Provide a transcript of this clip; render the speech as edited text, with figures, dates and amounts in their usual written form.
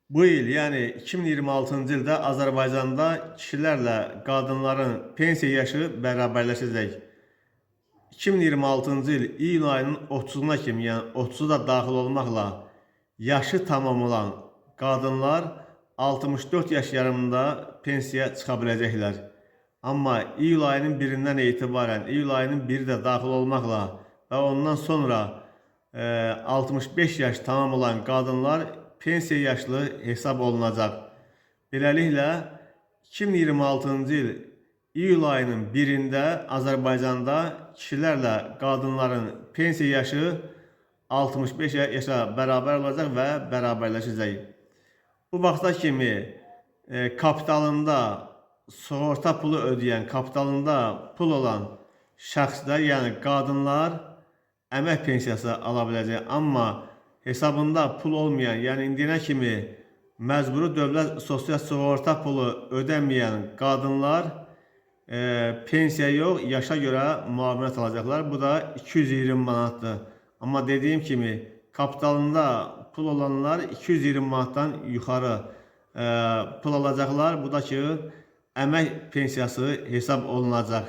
Bu il, yəni 2026-cı ildə Azərbaycanda kişilərlə qadınların pensiya yaşı bərabərləşəcək. 2026-cı il iyun ayının 30-una kimi, yəni 30-u da daxil olmaqla yaşı tamam olan qadınlar 64 yaş yarımında pensiyaya çıxa biləcəklər. Amma iyul ayının 1-dən etibarən, iyul ayının 1-i də daxil olmaqla və ondan sonra 65 yaş tamam olan qadınlar pensiya yaşlı hesab olunacaq. Beləliklə, 2026-cı il iyul ayının 1-də Azərbaycanda kişilərlə qadınların pensiya yaşı 65 yaşa bərabər olacaq və bərabərləşəcək. Bu vaxta kimi kapitalında sığorta pulu ödəyən, kapitalında pul olan şəxslər, yəni qadınlar əmək pensiyası ala biləcək. Amma hesabında pul olmayan, yəni indiyənə kimi məcburi dövlət sosial sığorta pulu ödəməyən qadınlar pensiya yox, yaşa görə müavinət alacaqlar. Bu da 220 manatdır. Amma dediyim kimi kapitalında pul olanlar 220 manatdan yuxarı pul alacaqlar. Bu da ki, əmək pensiyası hesab olunacaq.